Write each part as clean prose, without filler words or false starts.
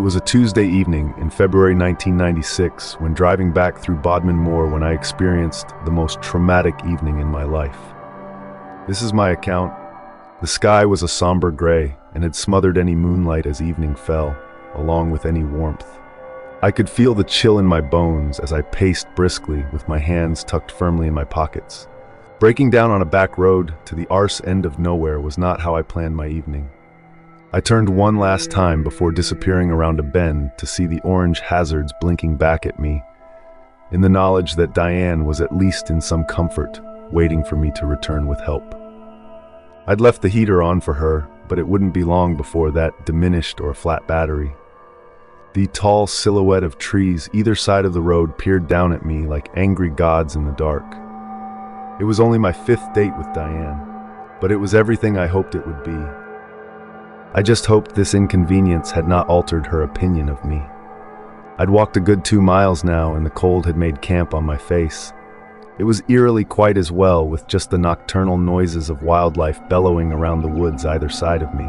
was a Tuesday evening in February 1996 when driving back through Bodmin Moor when I experienced the most traumatic evening in my life. This is my account. The sky was a somber gray and had smothered any moonlight as evening fell, along with any warmth. I could feel the chill in my bones as I paced briskly with my hands tucked firmly in my pockets. Breaking down on a back road to the arse end of nowhere was not how I planned my evening. I turned one last time before disappearing around a bend to see the orange hazards blinking back at me, in the knowledge that Diane was at least in some comfort, waiting for me to return with help. I'd left the heater on for her, but it wouldn't be long before that diminished or a flat battery. The tall silhouette of trees either side of the road peered down at me like angry gods in the dark. It was only my 5th date with Diane, but it was everything I hoped it would be. I just hoped this inconvenience had not altered her opinion of me. I'd walked a good 2 miles now and the cold had made camp on my face. It was eerily quite as well, with just the nocturnal noises of wildlife bellowing around the woods either side of me.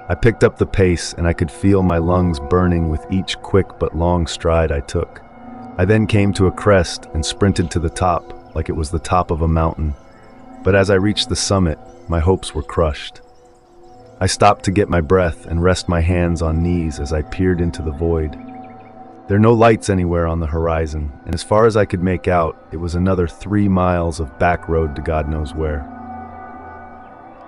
I picked up the pace and I could feel my lungs burning with each quick but long stride I took. I then came to a crest and sprinted to the top like it was the top of a mountain. But as I reached the summit, my hopes were crushed. I stopped to get my breath and rest my hands on knees as I peered into the void. There are no lights anywhere on the horizon, and as far as I could make out, it was another 3 miles of back road to God knows where.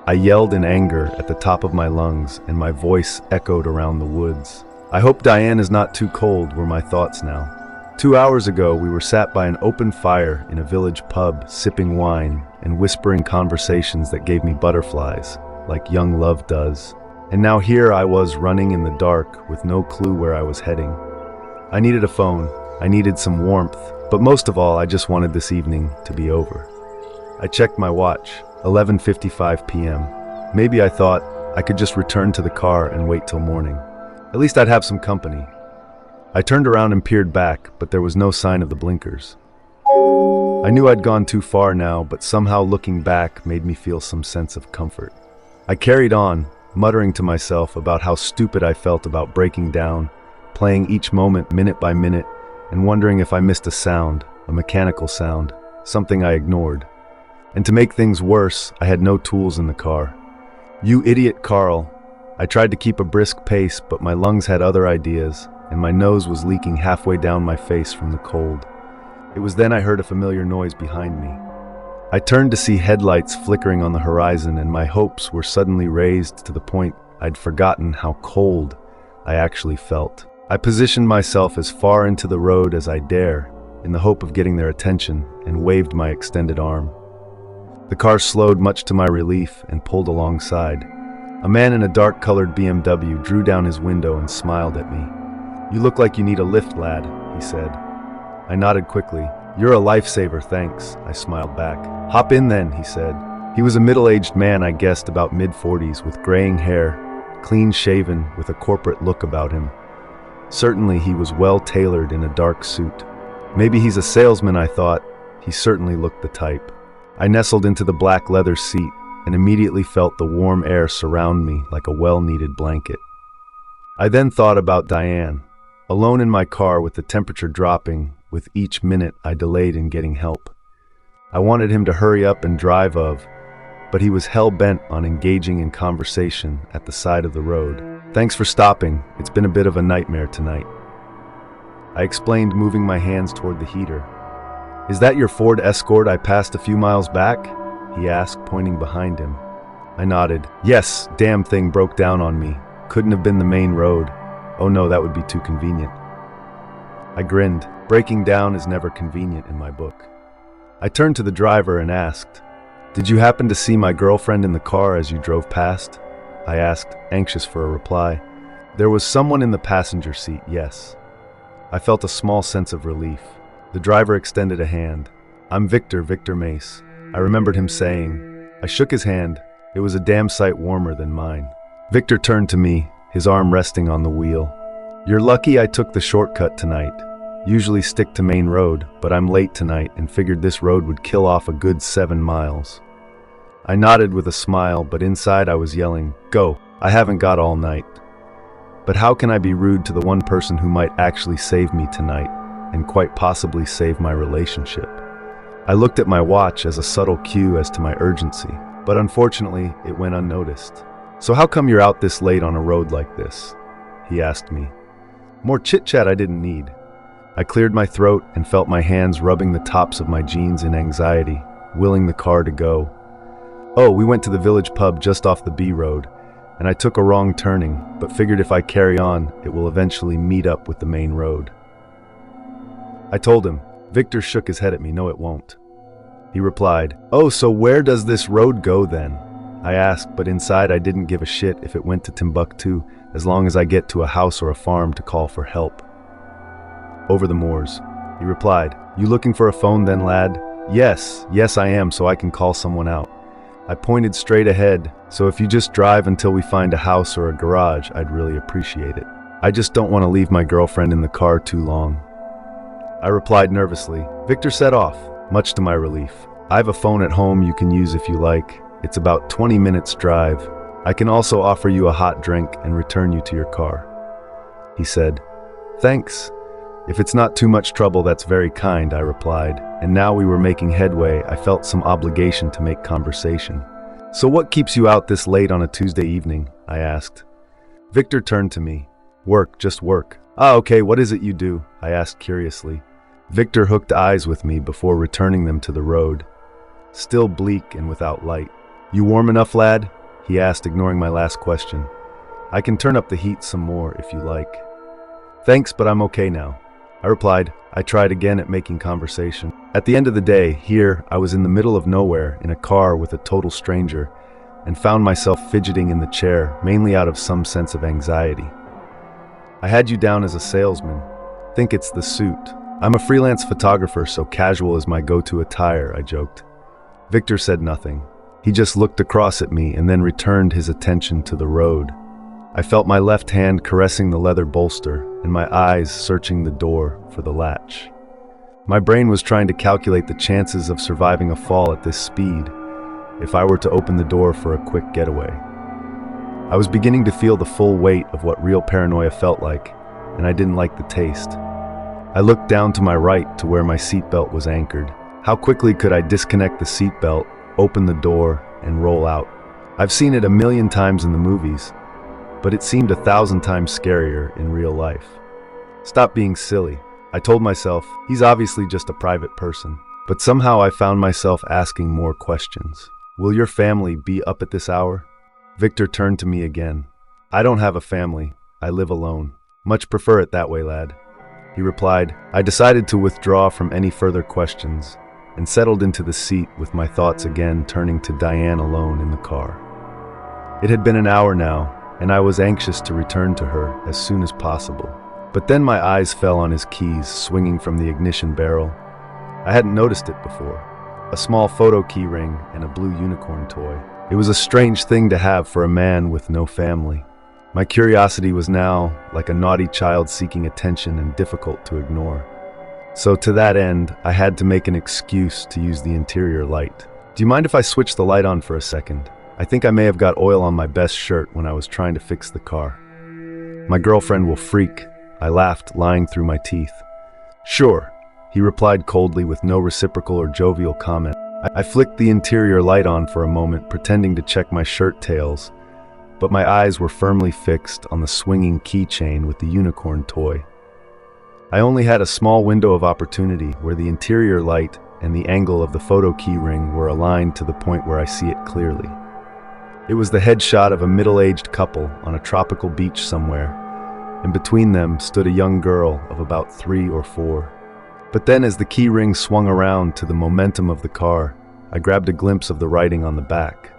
I yelled in anger at the top of my lungs, and my voice echoed around the woods. I hope Diane is not too cold, were my thoughts now. 2 hours ago, we were sat by an open fire in a village pub, sipping wine and whispering conversations that gave me butterflies, like young love does. And now here I was running in the dark with no clue where I was heading. I needed a phone, I needed some warmth, but most of all I just wanted this evening to be over. I checked my watch, 11:55 p.m. Maybe I thought I could just return to the car and wait till morning. At least I'd have some company. I turned around and peered back, but there was no sign of the blinkers. I knew I'd gone too far now, but somehow looking back made me feel some sense of comfort. I carried on, muttering to myself about how stupid I felt about breaking down, playing each moment minute by minute, and wondering if I missed a sound, a mechanical sound, something I ignored. And to make things worse, I had no tools in the car. You idiot, Carl. I tried to keep a brisk pace, but my lungs had other ideas, and my nose was leaking halfway down my face from the cold. It was then I heard a familiar noise behind me. I turned to see headlights flickering on the horizon, and my hopes were suddenly raised to the point I'd forgotten how cold I actually felt. I positioned myself as far into the road as I dare, in the hope of getting their attention, and waved my extended arm. The car slowed much to my relief and pulled alongside. A man in a dark-colored BMW drew down his window and smiled at me. "You look like you need a lift, lad," he said. I nodded quickly. "You're a lifesaver, thanks," I smiled back. "Hop in then," he said. He was a middle-aged man, I guessed about mid-40s, with graying hair, clean-shaven, with a corporate look about him. Certainly he was well-tailored in a dark suit. Maybe he's a salesman, I thought. He certainly looked the type. I nestled into the black leather seat and immediately felt the warm air surround me like a well-needed blanket. I then thought about Diane, alone in my car with the temperature dropping with each minute I delayed in getting help. I wanted him to hurry up and drive but he was hell-bent on engaging in conversation at the side of the road. "Thanks for stopping. It's been a bit of a nightmare tonight," I explained, moving my hands toward the heater. "Is that your Ford Escort I passed a few miles back?" he asked, pointing behind him. I nodded. "Yes, damn thing broke down on me. Couldn't have been the main road. Oh no, that would be too convenient." I grinned. Breaking down is never convenient in my book. I turned to the driver and asked, "Did you happen to see my girlfriend in the car as you drove past?" I asked, anxious for a reply. "There was someone in the passenger seat, yes." I felt a small sense of relief. The driver extended a hand. "I'm Victor Mace," I remembered him saying. I shook his hand. It was a damn sight warmer than mine. Victor turned to me, his arm resting on the wheel. "You're lucky I took the shortcut tonight. Usually stick to main road, but I'm late tonight and figured this road would kill off a good 7 miles. I nodded with a smile, but inside I was yelling, "Go, I haven't got all night." But how can I be rude to the one person who might actually save me tonight, and quite possibly save my relationship? I looked at my watch as a subtle cue as to my urgency, but unfortunately, it went unnoticed. "So how come you're out this late on a road like this?" he asked me. More chit-chat I didn't need. I cleared my throat and felt my hands rubbing the tops of my jeans in anxiety, willing the car to go. "Oh, we went to the village pub just off the B road, and I took a wrong turning, but figured if I carry on, it will eventually meet up with the main road." I told him. Victor shook his head at me. "No, it won't." He replied, "Oh, so where does this road go then?" I asked, but inside I didn't give a shit if it went to Timbuktu, as long as I get to a house or a farm to call for help. "Over the moors," he replied. "You looking for a phone then, lad?" Yes, I am, so I can call someone out." I pointed straight ahead, "So if you just drive until we find a house or a garage, I'd really appreciate it. I just don't want to leave my girlfriend in the car too long." I replied nervously. Victor set off, much to my relief. "I have a phone at home you can use if you like. It's about 20 minutes drive. I can also offer you a hot drink and return you to your car." He said, "Thanks. If it's not too much trouble, that's very kind," I replied, and now we were making headway. I felt some obligation to make conversation. "So what keeps you out this late on a Tuesday evening?" I asked. Victor turned to me. "Work, just work." "Ah, okay, what is it you do?" I asked curiously. Victor hooked eyes with me before returning them to the road. Still bleak and without light. "You warm enough, lad?" he asked, ignoring my last question. "I can turn up the heat some more if you like." "Thanks, but I'm okay now," I replied. I tried again at making conversation. At the end of the day, here, I was in the middle of nowhere, in a car with a total stranger, and found myself fidgeting in the chair, mainly out of some sense of anxiety. "I had you down as a salesman. Think it's the suit. I'm a freelance photographer, so casual is my go-to attire," I joked. Victor said nothing. He just looked across at me and then returned his attention to the road. I felt my left hand caressing the leather bolster and my eyes searching the door for the latch. My brain was trying to calculate the chances of surviving a fall at this speed if I were to open the door for a quick getaway. I was beginning to feel the full weight of what real paranoia felt like, and I didn't like the taste. I looked down to my right to where my seatbelt was anchored. How quickly could I disconnect the seatbelt, open the door, and roll out? I've seen it a million times in the movies, but it seemed 1,000 times scarier in real life. "Stop being silly," I told myself. He's obviously just a private person. But somehow I found myself asking more questions. "Will your family be up at this hour?" Victor turned to me again. "I don't have a family. I live alone. Much prefer it that way, lad," he replied. I decided to withdraw from any further questions and settled into the seat with my thoughts again turning to Diane alone in the car. It had been an hour now, and I was anxious to return to her as soon as possible. But then my eyes fell on his keys swinging from the ignition barrel. I hadn't noticed it before. A small photo key ring and a blue unicorn toy. It was a strange thing to have for a man with no family. My curiosity was now like a naughty child seeking attention and difficult to ignore. So to that end, I had to make an excuse to use the interior light. "Do you mind if I switch the light on for a second? I think I may have got oil on my best shirt when I was trying to fix the car." "My girlfriend will freak," I laughed, lying through my teeth. "Sure," he replied coldly with no reciprocal or jovial comment. I flicked the interior light on for a moment, pretending to check my shirt tails, but my eyes were firmly fixed on the swinging keychain with the unicorn toy. I only had a small window of opportunity where the interior light and the angle of the photo key ring were aligned to the point where I see it clearly. It was the headshot of a middle-aged couple on a tropical beach somewhere, and between them stood a young girl of about 3 or 4. But then as the key ring swung around to the momentum of the car, I grabbed a glimpse of the writing on the back.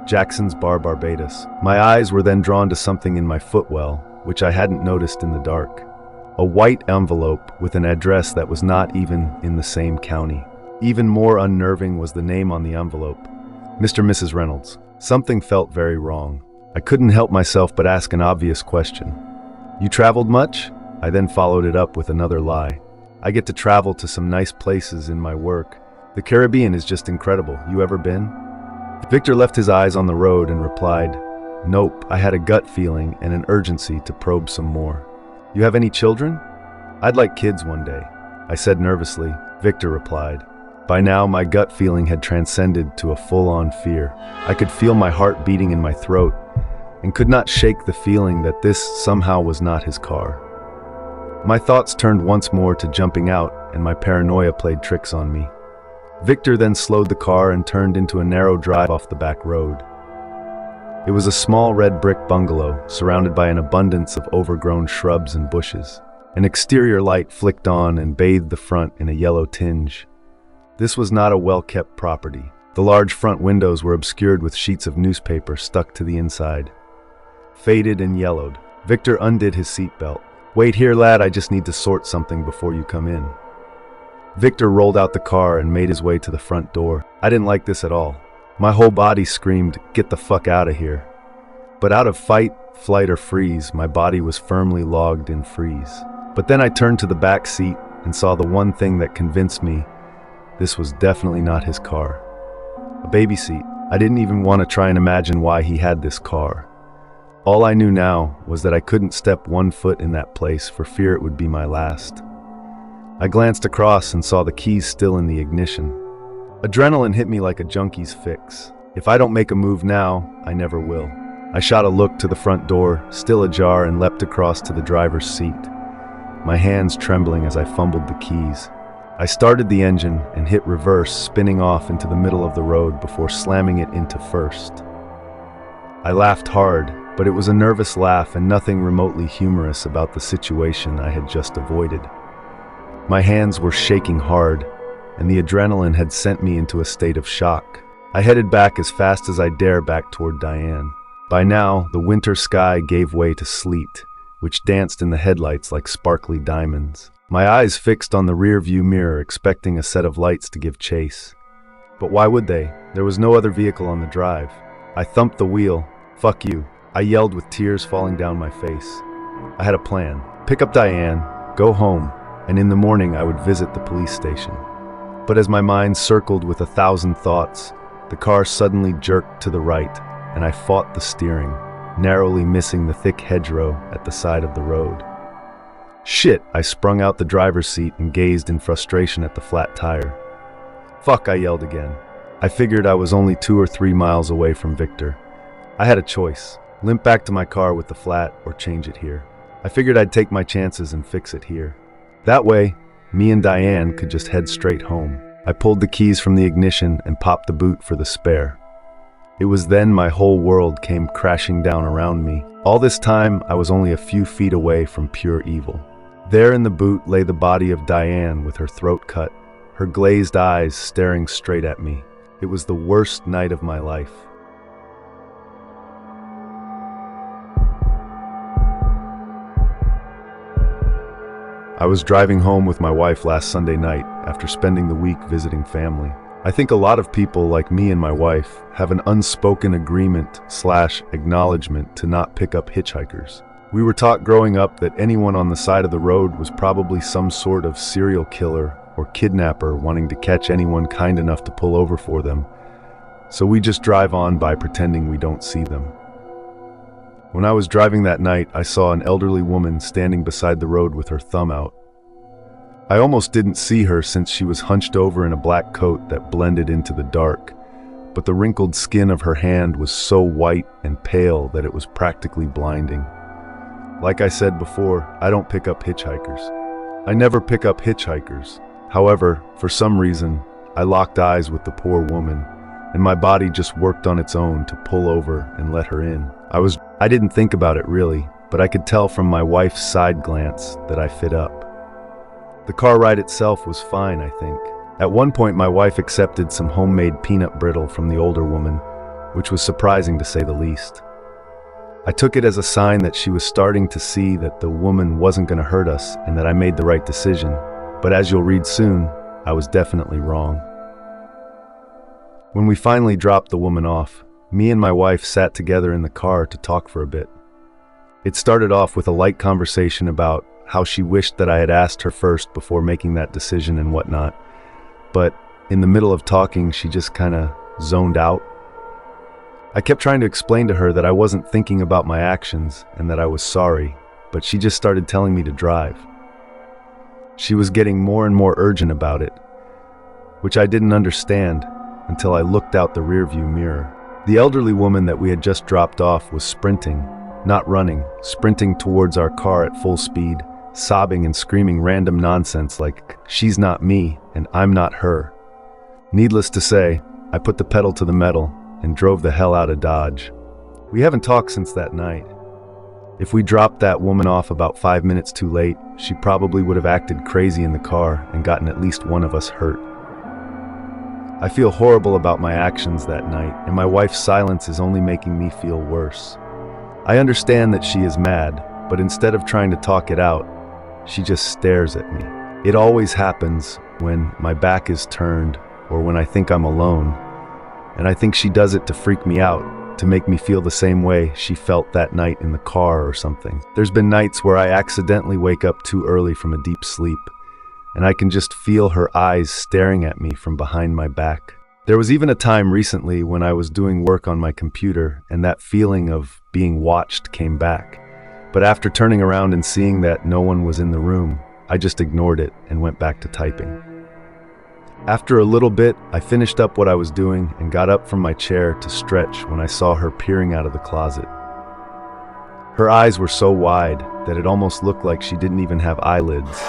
Jackson's Bar, Barbados. My eyes were then drawn to something in my footwell, which I hadn't noticed in the dark. A white envelope with an address that was not even in the same county. Even more unnerving was the name on the envelope. Mr. and Mrs. Reynolds. Something felt very wrong. I couldn't help myself but ask an obvious question. "You traveled much?" I then followed it up with another lie. "I get to travel to some nice places in my work. The Caribbean is just incredible. You ever been?" Victor left his eyes on the road and replied, Nope, I had a gut feeling and an urgency to probe some more. You have any children? I'd like kids one day, I said nervously. Victor replied. By now, my gut feeling had transcended to a full-on fear. I could feel my heart beating in my throat and could not shake the feeling that this somehow was not his car. My thoughts turned once more to jumping out, and my paranoia played tricks on me. Victor then slowed the car and turned into a narrow drive off the back road. It was a small red brick bungalow surrounded by an abundance of overgrown shrubs and bushes. An exterior light flicked on and bathed the front in a yellow tinge. This was not a well-kept property. The large front windows were obscured with sheets of newspaper stuck to the inside. Faded and yellowed. Victor undid his seatbelt. Wait here, lad, I just need to sort something before you come in. Victor rolled out the car and made his way to the front door. I didn't like this at all. My whole body screamed, get the fuck out of here. But out of fight, flight, or freeze, my body was firmly logged in freeze. But then I turned to the back seat and saw the one thing that convinced me this was definitely not his car. A baby seat. I didn't even want to try and imagine why he had this car. All I knew now was that I couldn't step one foot in that place for fear it would be my last. I glanced across and saw the keys still in the ignition. Adrenaline hit me like a junkie's fix. If I don't make a move now, I never will. I shot a look to the front door, still ajar, and leapt across to the driver's seat, my hands trembling as I fumbled the keys. I started the engine and hit reverse, spinning off into the middle of the road before slamming it into first. I laughed hard, but it was a nervous laugh and nothing remotely humorous about the situation I had just avoided. My hands were shaking hard, and the adrenaline had sent me into a state of shock. I headed back as fast as I dare back toward Diane. By now, the winter sky gave way to sleet, which danced in the headlights like sparkly diamonds. My eyes fixed on the rear-view mirror, expecting a set of lights to give chase. But why would they? There was no other vehicle on the drive. I thumped the wheel. Fuck you, I yelled with tears falling down my face. I had a plan. Pick up Diane, go home, and in the morning I would visit the police station. But as my mind circled with 1,000 thoughts, the car suddenly jerked to the right, and I fought the steering, narrowly missing the thick hedgerow at the side of the road. Shit, I sprung out the driver's seat and gazed in frustration at the flat tire. Fuck, I yelled again. I figured I was only 2 or 3 miles away from Victor. I had a choice, limp back to my car with the flat or change it here. I figured I'd take my chances and fix it here. That way, me and Diane could just head straight home. I pulled the keys from the ignition and popped the boot for the spare. It was then my whole world came crashing down around me. All this time, I was only a few feet away from pure evil. There in the boot lay the body of Diane with her throat cut, her glazed eyes staring straight at me. It was the worst night of my life. I was driving home with my wife last Sunday night after spending the week visiting family. I think a lot of people, like me and my wife, have an unspoken agreement/acknowledgement to not pick up hitchhikers. We were taught growing up that anyone on the side of the road was probably some sort of serial killer or kidnapper wanting to catch anyone kind enough to pull over for them. So we just drive on by pretending we don't see them. When I was driving that night, I saw an elderly woman standing beside the road with her thumb out. I almost didn't see her since she was hunched over in a black coat that blended into the dark, but the wrinkled skin of her hand was so white and pale that it was practically blinding. Like I said before, I don't pick up hitchhikers. I never pick up hitchhikers. However, for some reason, I locked eyes with the poor woman, and my body just worked on its own to pull over and let her in. I didn't think about it really, but I could tell from my wife's side glance that I fit up. The car ride itself was fine, I think. At one point, my wife accepted some homemade peanut brittle from the older woman, which was surprising to say the least. I took it as a sign that she was starting to see that the woman wasn't going to hurt us and that I made the right decision. But as you'll read soon, I was definitely wrong. When we finally dropped the woman off, me and my wife sat together in the car to talk for a bit. It started off with a light conversation about how she wished that I had asked her first before making that decision and whatnot. But in the middle of talking, she just kind of zoned out. I kept trying to explain to her that I wasn't thinking about my actions and that I was sorry, but she just started telling me to drive. She was getting more and more urgent about it, which I didn't understand until I looked out the rearview mirror. The elderly woman that we had just dropped off was sprinting, not running, sprinting towards our car at full speed, sobbing and screaming random nonsense like, "She's not me, and I'm not her." Needless to say, I put the pedal to the metal and drove the hell out of Dodge. We haven't talked since that night. If we dropped that woman off about 5 minutes too late, she probably would have acted crazy in the car and gotten at least one of us hurt. I feel horrible about my actions that night, and my wife's silence is only making me feel worse. I understand that she is mad, but instead of trying to talk it out, she just stares at me. It always happens when my back is turned or when I think I'm alone, and I think she does it to freak me out, to make me feel the same way she felt that night in the car or something. There's been nights where I accidentally wake up too early from a deep sleep, and I can just feel her eyes staring at me from behind my back. There was even a time recently when I was doing work on my computer and that feeling of being watched came back. But after turning around and seeing that no one was in the room, I just ignored it and went back to typing. After a little bit, I finished up what I was doing and got up from my chair to stretch when I saw her peering out of the closet. Her eyes were so wide that it almost looked like she didn't even have eyelids,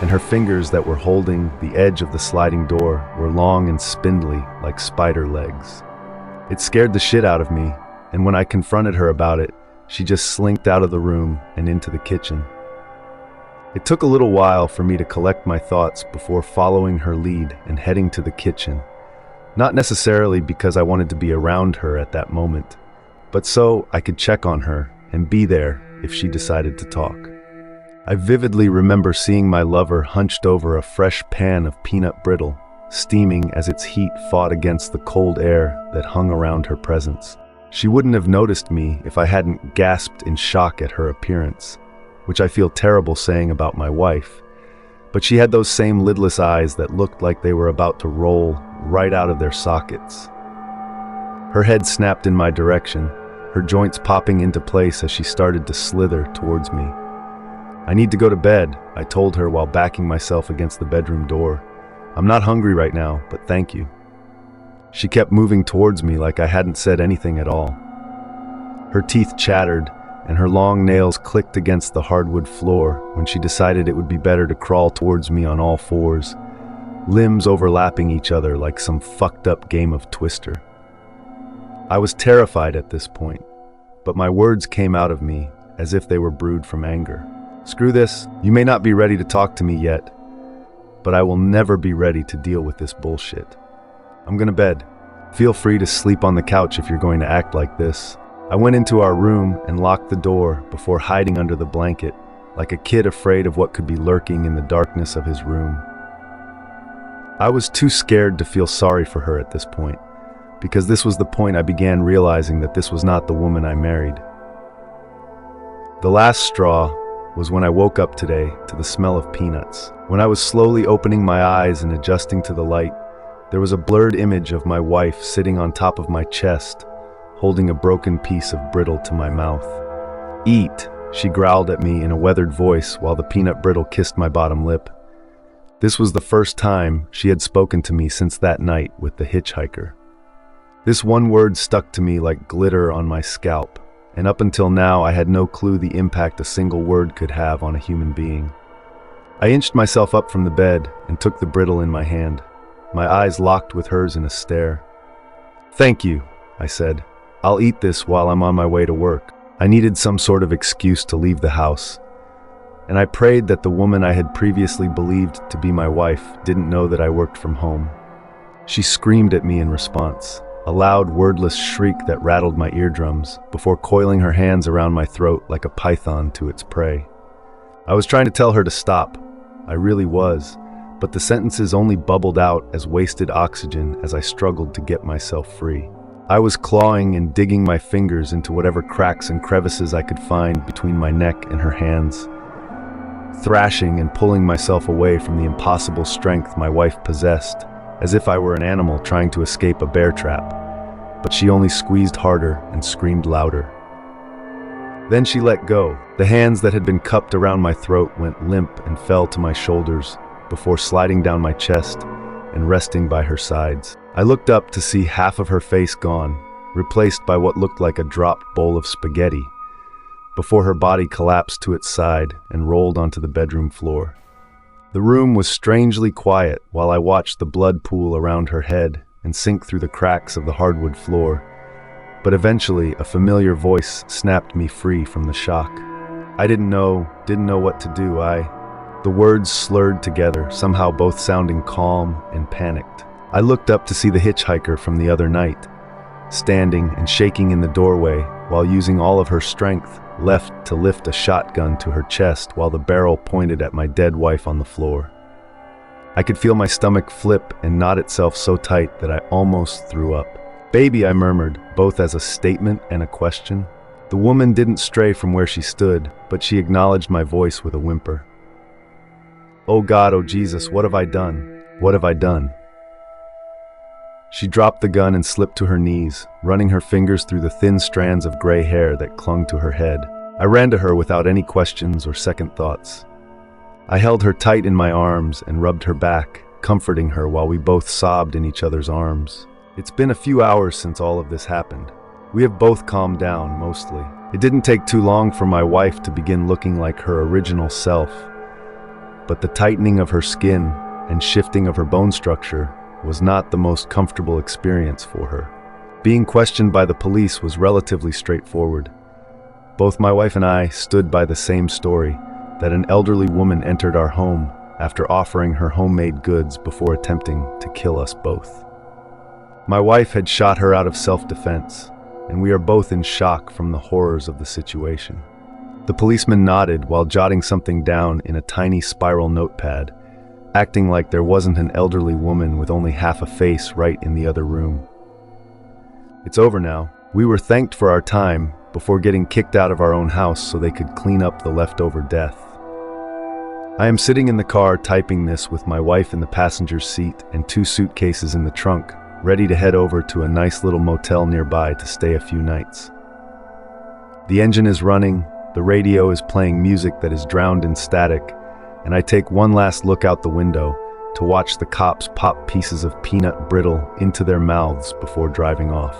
and her fingers that were holding the edge of the sliding door were long and spindly like spider legs. It scared the shit out of me, and when I confronted her about it, she just slinked out of the room and into the kitchen. It took a little while for me to collect my thoughts before following her lead and heading to the kitchen. Not necessarily because I wanted to be around her at that moment, but so I could check on her and be there if she decided to talk. I vividly remember seeing my lover hunched over a fresh pan of peanut brittle, steaming as its heat fought against the cold air that hung around her presence. She wouldn't have noticed me if I hadn't gasped in shock at her appearance, which I feel terrible saying about my wife, but she had those same lidless eyes that looked like they were about to roll right out of their sockets. Her head snapped in my direction, her joints popping into place as she started to slither towards me. "I need to go to bed," I told her while backing myself against the bedroom door. "I'm not hungry right now, but thank you." She kept moving towards me like I hadn't said anything at all. Her teeth chattered, and her long nails clicked against the hardwood floor when she decided it would be better to crawl towards me on all fours, limbs overlapping each other like some fucked up game of Twister. I was terrified at this point, but my words came out of me as if they were brewed from anger. "Screw this, you may not be ready to talk to me yet, but I will never be ready to deal with this bullshit. I'm gonna bed. Feel free to sleep on the couch if you're going to act like this." I went into our room and locked the door before hiding under the blanket, like a kid afraid of what could be lurking in the darkness of his room. I was too scared to feel sorry for her at this point, because this was the point I began realizing that this was not the woman I married. The last straw was when I woke up today to the smell of peanuts. When I was slowly opening my eyes and adjusting to the light, there was a blurred image of my wife sitting on top of my chest, holding a broken piece of brittle to my mouth. "Eat," she growled at me in a weathered voice while the peanut brittle kissed my bottom lip. This was the first time she had spoken to me since that night with the hitchhiker. This one word stuck to me like glitter on my scalp, and up until now I had no clue the impact a single word could have on a human being. I inched myself up from the bed and took the brittle in my hand, my eyes locked with hers in a stare. "Thank you," I said. "I'll eat this while I'm on my way to work." I needed some sort of excuse to leave the house, and I prayed that the woman I had previously believed to be my wife didn't know that I worked from home. She screamed at me in response, a loud, wordless shriek that rattled my eardrums, before coiling her hands around my throat like a python to its prey. I was trying to tell her to stop. I really was, but the sentences only bubbled out as wasted oxygen as I struggled to get myself free. I was clawing and digging my fingers into whatever cracks and crevices I could find between my neck and her hands, thrashing and pulling myself away from the impossible strength my wife possessed, as if I were an animal trying to escape a bear trap. but she only squeezed harder and screamed louder. Then she let go. The hands that had been cupped around my throat went limp and fell to my shoulders before sliding down my chest and resting by her sides. I looked up to see half of her face gone, replaced by what looked like a dropped bowl of spaghetti, before her body collapsed to its side and rolled onto the bedroom floor. The room was strangely quiet while I watched the blood pool around her head and sink through the cracks of the hardwood floor, but eventually a familiar voice snapped me free from the shock. I didn't know what to do. The words slurred together, somehow both sounding calm and panicked. I looked up to see the hitchhiker from the other night, standing and shaking in the doorway while using all of her strength left to lift a shotgun to her chest while the barrel pointed at my dead wife on the floor. I could feel my stomach flip and knot itself so tight that I almost threw up. "Baby," I murmured, both as a statement and a question. The woman didn't stray from where she stood, but she acknowledged my voice with a whimper. "Oh God, oh Jesus, what have I done? What have I done?" She dropped the gun and slipped to her knees, running her fingers through the thin strands of gray hair that clung to her head. I ran to her without any questions or second thoughts. I held her tight in my arms and rubbed her back, comforting her while we both sobbed in each other's arms. It's been a few hours since all of this happened. We have both calmed down, mostly. It didn't take too long for my wife to begin looking like her original self, but the tightening of her skin and shifting of her bone structure was not the most comfortable experience for her. Being questioned by the police was relatively straightforward. Both my wife and I stood by the same story, that an elderly woman entered our home after offering her homemade goods before attempting to kill us both. My wife had shot her out of self-defense, and we are both in shock from the horrors of the situation. The policeman nodded while jotting something down in a tiny spiral notepad, acting like there wasn't an elderly woman with only half a face right in the other room. "It's over now. We were thanked for our time before getting kicked out of our own house so they could clean up the leftover death." I am sitting in the car typing this with my wife in the passenger seat and 2 suitcases in the trunk, ready to head over to a nice little motel nearby to stay a few nights. The engine is running, the radio is playing music that is drowned in static, and I take one last look out the window to watch the cops pop pieces of peanut brittle into their mouths before driving off.